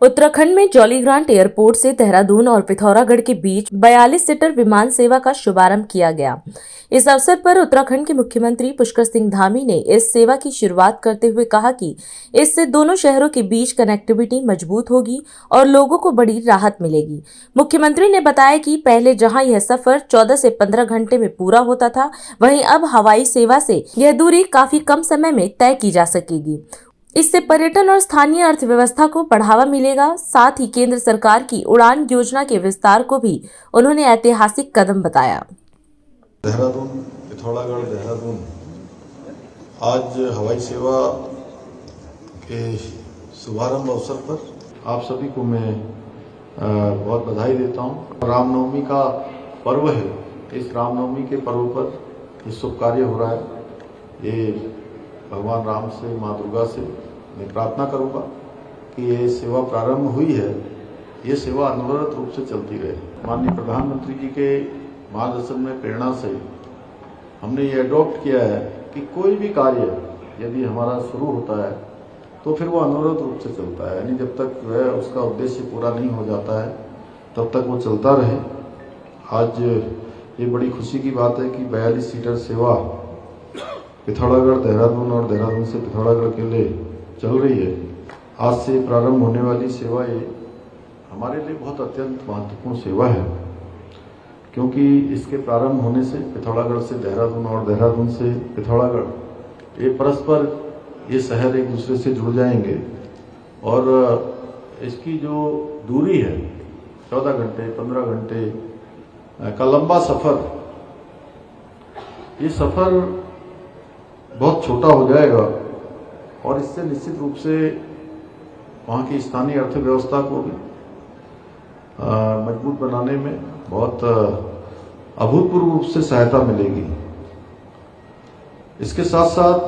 उत्तराखंड में जॉलीग्रांट एयरपोर्ट से देहरादून और पिथौरागढ़ के बीच 42 सीटर विमान सेवा का शुभारंभ किया गया। इस अवसर पर उत्तराखंड के मुख्यमंत्री पुष्कर सिंह धामी ने इस सेवा की शुरुआत करते हुए कहा कि इससे दोनों शहरों के बीच कनेक्टिविटी मजबूत होगी और लोगों को बड़ी राहत मिलेगी। मुख्यमंत्री ने बताया कि पहले जहां यह सफर 14 से 15 घंटे में पूरा होता था, वहीं अब हवाई सेवा से यह दूरी काफी कम समय में तय की जा सकेगी। इससे पर्यटन और स्थानीय अर्थव्यवस्था को बढ़ावा मिलेगा। साथ ही केंद्र सरकार की उड़ान योजना के विस्तार को भी उन्होंने ऐतिहासिक कदम बताया। देहरादून, पिथौरागढ़, देहरादून आज हवाई सेवा के शुभारंभ अवसर पर आप सभी को मैं बहुत बधाई देता हूँ। रामनवमी का पर्व है, इस रामनवमी के पर्व पर ये शुभ कार्य हो रहा है। ये भगवान राम से, माँ दुर्गा से मैं प्रार्थना करूंगा कि ये सेवा प्रारंभ हुई है, ये सेवा अनवरत रूप से चलती रहे। माननीय प्रधानमंत्री जी के मार्गदर्शन में, प्रेरणा से हमने ये अडॉप्ट किया है कि कोई भी कार्य यदि हमारा शुरू होता है तो फिर वो अनवरत रूप से चलता है, यानी जब तक वह उसका उद्देश्य पूरा नहीं हो जाता है तब तक वो चलता रहे। आज ये बड़ी खुशी की बात है कि 42 सीटर सेवा पिथौरागढ़, देहरादून और देहरादून से पिथौरागढ़ के लिए चल रही है। आज से प्रारंभ होने वाली सेवा ये हमारे लिए बहुत अत्यंत महत्वपूर्ण सेवा है, क्योंकि इसके प्रारंभ होने से पिथौरागढ़ से देहरादून और देहरादून से पिथौरागढ़ ये परस्पर ये शहर एक दूसरे से जुड़ जाएंगे और इसकी जो दूरी है 14 घंटे 15 घंटे का लंबा सफर, ये सफर बहुत छोटा हो जाएगा और इससे निश्चित रूप से वहाँ की स्थानीय अर्थव्यवस्था को भी मजबूत बनाने में बहुत अभूतपूर्व रूप से सहायता मिलेगी। इसके साथ साथ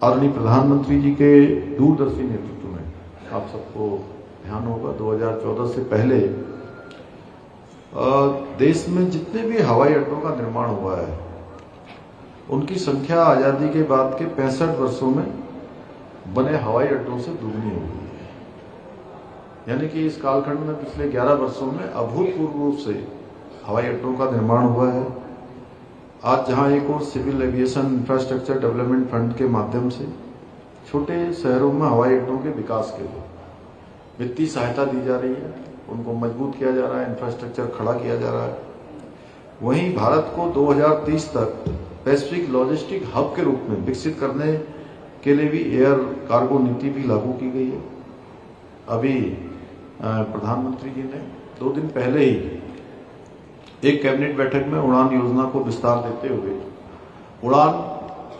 आदरणीय प्रधानमंत्री जी के दूरदर्शी नेतृत्व में आप सबको ध्यान होगा 2014 से पहले देश में जितने भी हवाई अड्डों का निर्माण हुआ है उनकी संख्या आजादी के बाद के 65 वर्षों में बने हवाई अड्डों से दुगनी हो गई है। यानी कि इस कालखंड में पिछले 11 वर्षों में अभूतपूर्व रूप से हवाई अड्डों का निर्माण हुआ है। आज जहां एक और civil aviation infrastructure development fund के माध्यम से छोटे शहरों में हवाई अड्डों के विकास के लिए वित्तीय सहायता दी जा रही है, उनको मजबूत किया जा रहा है, इंफ्रास्ट्रक्चर खड़ा किया जा रहा है। वहीं भारत को 2030 तक पैसिफिक लॉजिस्टिक हब के रूप में विकसित करने के लिए भी एयर कार्गो नीति भी लागू की गई है। अभी प्रधानमंत्री जी ने 2 दिन पहले ही एक कैबिनेट बैठक में उड़ान योजना को विस्तार देते हुए उड़ान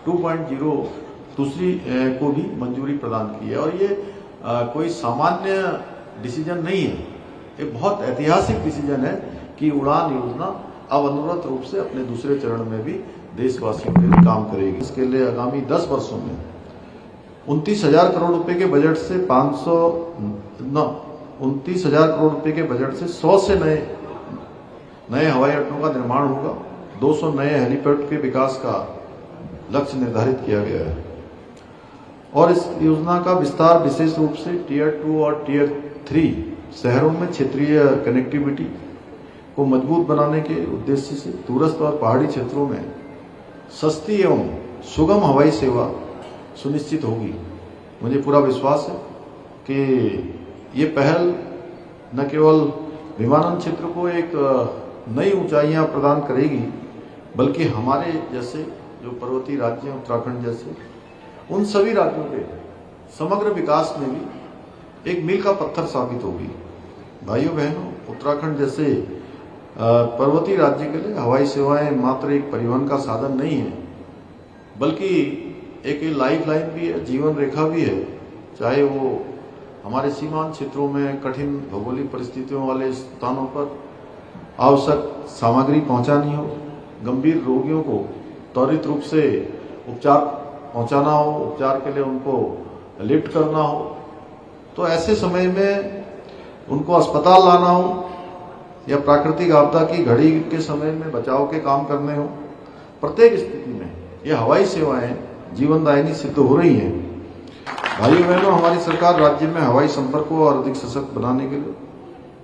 2.0 दूसरी को भी मंजूरी प्रदान की है। और ये कोई सामान्य डिसीजन नहीं है, ये बहुत ऐतिहासिक डिसीजन है कि उड़ान योजना अब अनवरत रूप से अपने दूसरे चरण में भी देशवासियों के लिए काम करेगी। इसके लिए आगामी 10 वर्षों में 29,000 करोड़ रुपए के बजट से 29,000 करोड़ रुपए के बजट से 100 से नए हवाई अड्डों का निर्माण होगा। 200 नए हेलीपैड के विकास का लक्ष्य निर्धारित किया गया है और इस योजना का विस्तार विशेष रूप से टियर 2 और टियर 3 शहरों में क्षेत्रीय कनेक्टिविटी को मजबूत बनाने के उद्देश्य से दूरस्थ और पहाड़ी क्षेत्रों में सस्ती एवं सुगम हवाई सेवा सुनिश्चित होगी। मुझे पूरा विश्वास है कि ये पहल न केवल विमानन क्षेत्र को एक नई ऊंचाइयां प्रदान करेगी, बल्कि हमारे जैसे जो पर्वतीय राज्य हैं, उत्तराखंड जैसे, उन सभी राज्यों के समग्र विकास में भी एक मील का पत्थर साबित होगी। भाइयों बहनों, उत्तराखंड जैसे पर्वतीय राज्य के लिए हवाई सेवाएं मात्र एक परिवहन का साधन नहीं है, बल्कि एक लाइफ लाइन भी है, जीवन रेखा भी है। चाहे वो हमारे सीमांत क्षेत्रों में कठिन भौगोलिक परिस्थितियों वाले स्थानों पर आवश्यक सामग्री पहुंचानी हो, गंभीर रोगियों को त्वरित रूप से उपचार पहुंचाना हो, उपचार के लिए उनको लिफ्ट करना हो, तो ऐसे समय में उनको अस्पताल लाना हो या प्राकृतिक आपदा की घड़ी के समय में बचाव के काम करने हो, प्रत्येक स्थिति में ये हवाई सेवाएं जीवनदायिनी सिद्ध हो रही हैं। भाइयों बहनों, हमारी सरकार राज्य में हवाई संपर्क को और अधिक सशक्त बनाने के लिए,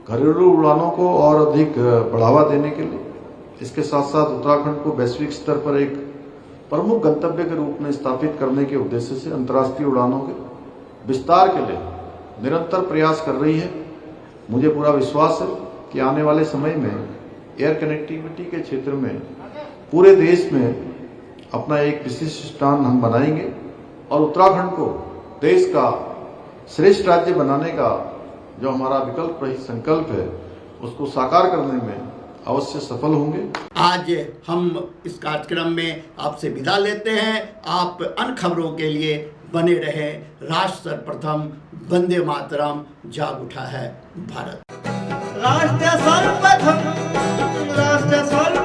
घरेलू उड़ानों को और अधिक बढ़ावा देने के लिए, इसके साथ साथ उत्तराखंड को वैश्विक स्तर पर एक प्रमुख गंतव्य के रूप में स्थापित करने के उद्देश्य से अंतर्राष्ट्रीय उड़ानों के विस्तार के लिए निरंतर प्रयास कर रही है। मुझे पूरा विश्वास है कि आने वाले समय में एयर कनेक्टिविटी के क्षेत्र में पूरे देश में अपना एक विशिष्ट स्थान हम बनाएंगे और उत्तराखंड को देश का श्रेष्ठ राज्य बनाने का जो हमारा विकल्प रहित संकल्प है उसको साकार करने में अवश्य सफल होंगे। आज हम इस कार्यक्रम में आपसे विदा लेते हैं। आप अन्य खबरों के लिए बने रहे। राष्ट्र सर्वप्रथम, वंदे मातरम, जाग उठा है भारत। राष्ट्र सर्वप्रथम, राष्ट्र सर्वप्रथम।